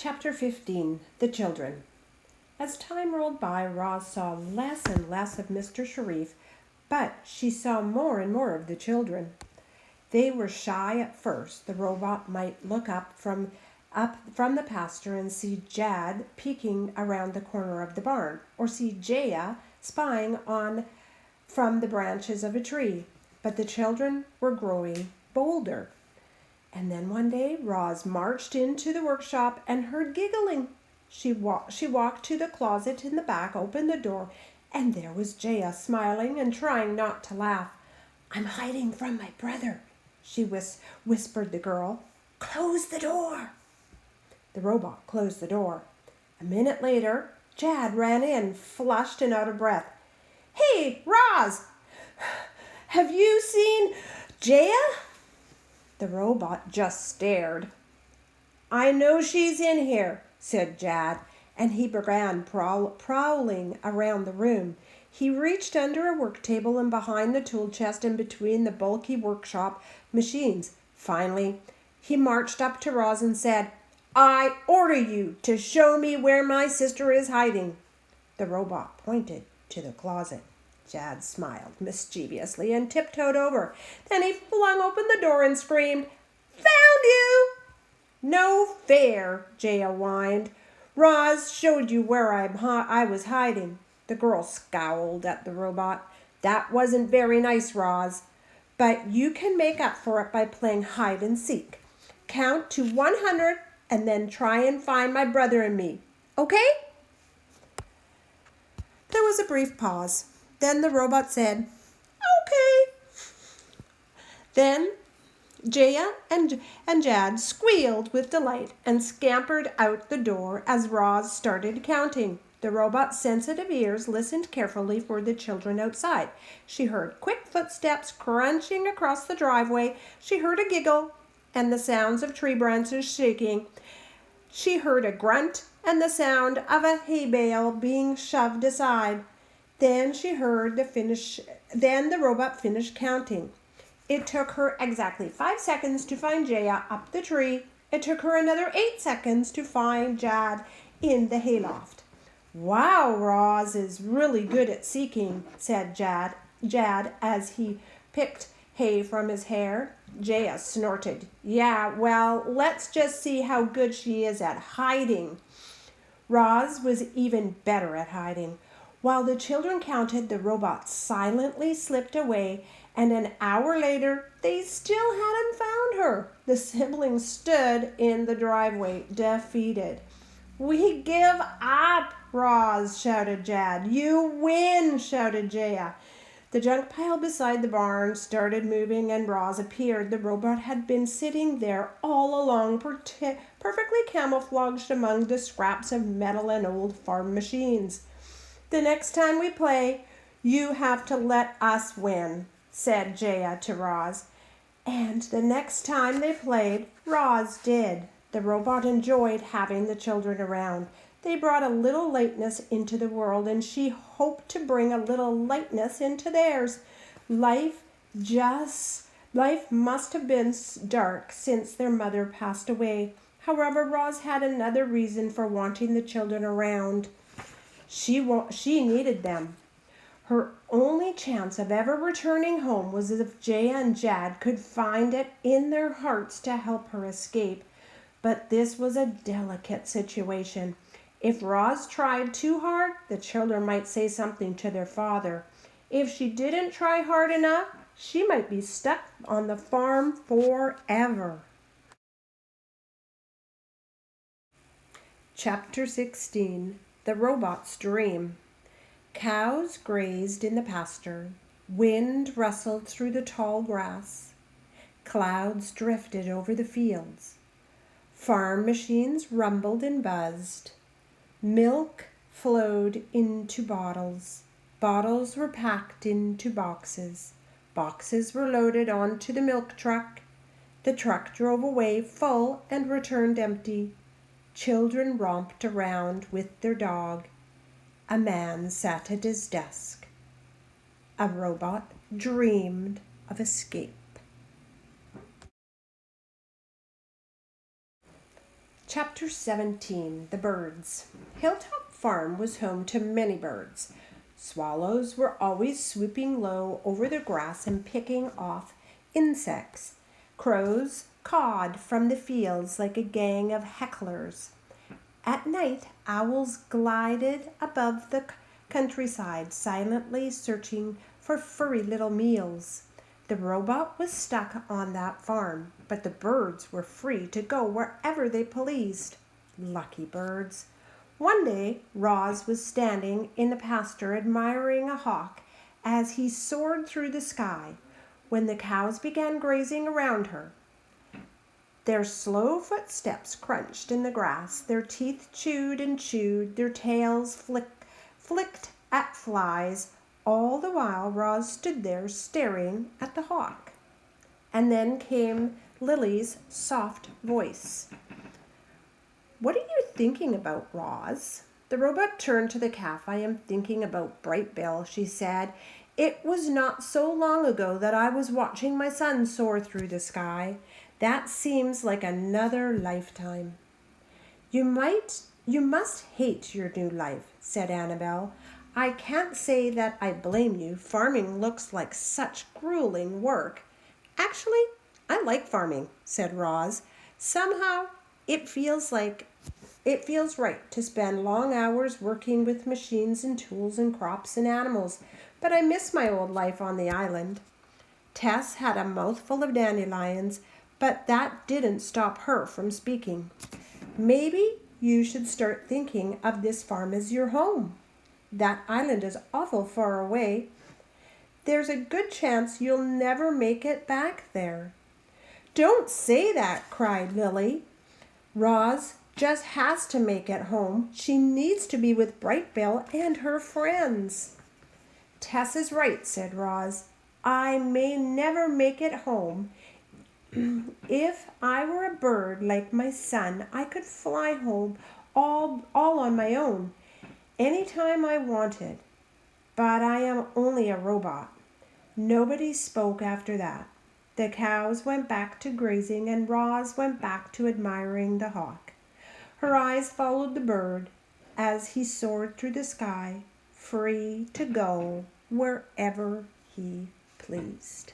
Chapter 15. The Children. As time rolled by, Roz saw less and less of Mr. Sharif, but she saw more and more of the children. They were shy at first. The robot might look up from the pasture and see Jad peeking around the corner of the barn, or see Jaya spying on from the branches of a tree. But the children were growing bolder. And then one day Roz marched into the workshop and heard giggling. She walked to the closet in the back, opened the door, and there was Jaya smiling and trying not to laugh. "I'm hiding from my brother," she whispered the girl. "Close the door." The robot closed the door. A minute later, Jad ran in, flushed and out of breath. "Hey, Roz, have you seen Jaya?" The robot just stared. "I know she's in here," said Jad, and he began prowling around the room. He reached under a work table and behind the tool chest and between the bulky workshop machines. Finally, he marched up to Roz and said, "I order you to show me where my sister is hiding." The robot pointed to the closet. Jad smiled mischievously and tiptoed over. Then he flung open the door and screamed, "Found you!" "No fair," Jaya whined. "Roz showed you where I was hiding." The girl scowled at the robot. "That wasn't very nice, Roz, but you can make up for it by playing hide and seek. Count to 100 and then try and find my brother and me. Okay?" There was a brief pause. Then the robot said, "Okay." Then Jaya and Jad squealed with delight and scampered out the door as Roz started counting. The robot's sensitive ears listened carefully for the children outside. She heard quick footsteps crunching across the driveway. She heard a giggle and the sounds of tree branches shaking. She heard a grunt and the sound of a hay bale being shoved aside. Then the robot finished counting. It took her exactly 5 seconds to find Jaya up the tree. It took her another 8 seconds to find Jad in the hayloft. "Wow, Roz is really good at seeking," said Jad as he picked hay from his hair. Jaya snorted. "Yeah, well, let's just see how good she is at hiding." Roz was even better at hiding. While the children counted, the robot silently slipped away, and an hour later, they still hadn't found her. The siblings stood in the driveway, defeated. "We give up," Roz shouted Jad. "You win," shouted Jaya. The junk pile beside the barn started moving and Roz appeared. The robot had been sitting there all along, perfectly camouflaged among the scraps of metal and old farm machines. "The next time we play, you have to let us win," said Jaya to Roz. And the next time they played, Roz did. The robot enjoyed having the children around. They brought a little lightness into the world, and she hoped to bring a little lightness into theirs. Life must have been dark since their mother passed away. However, Roz had another reason for wanting the children around. She needed them. Her only chance of ever returning home was if Jaya and Jad could find it in their hearts to help her escape. But this was a delicate situation. If Roz tried too hard, the children might say something to their father. If she didn't try hard enough, she might be stuck on the farm forever. Chapter 16. The Robot's Dream. Cows grazed in the pasture. Wind rustled through the tall grass. Clouds drifted over the fields. Farm machines rumbled and buzzed. Milk flowed into bottles. Bottles were packed into boxes. Boxes were loaded onto the milk truck. The truck drove away full and returned empty. Children romped around with their dog. A man sat at his desk. A robot dreamed of escape. Chapter 17, The Birds. Hilltop Farm was home to many birds. Swallows were always swooping low over the grass and picking off insects. Crows cawed from the fields like a gang of hecklers. At night, owls glided above the countryside, silently searching for furry little meals. The robot was stuck on that farm, but the birds were free to go wherever they pleased. Lucky birds. One day, Roz was standing in the pasture admiring a hawk as he soared through the sky when the cows began grazing around her. Their slow footsteps crunched in the grass, their teeth chewed and chewed, their tails flicked at flies. All the while Roz stood there staring at the hawk. And then came Lily's soft voice. "What are you thinking about, Roz?" The robot turned to the calf. "I am thinking about Bright Bill," she said. "It was not so long ago that I was watching my son soar through the sky. That seems like another lifetime." You must hate your new life," said Annabelle. "I can't say that I blame you. Farming looks like such grueling work." "Actually, I like farming," said Roz. "Somehow it feels right to spend long hours working with machines and tools and crops and animals, but I miss my old life on the island." Tess had a mouthful of dandelions, but that didn't stop her from speaking. "Maybe you should start thinking of this farm as your home. That island is awful far away. There's a good chance you'll never make it back there." "Don't say that," cried Lily. "Roz just has to make it home. She needs to be with Bright Bill and her friends." "Tess is right," said Roz. "I may never make it home. If I were a bird like my son, I could fly home all on my own, anytime I wanted. But I am only a robot." Nobody spoke after that. The cows went back to grazing, and Roz went back to admiring the hawk. Her eyes followed the bird as he soared through the sky, free to go wherever he pleased.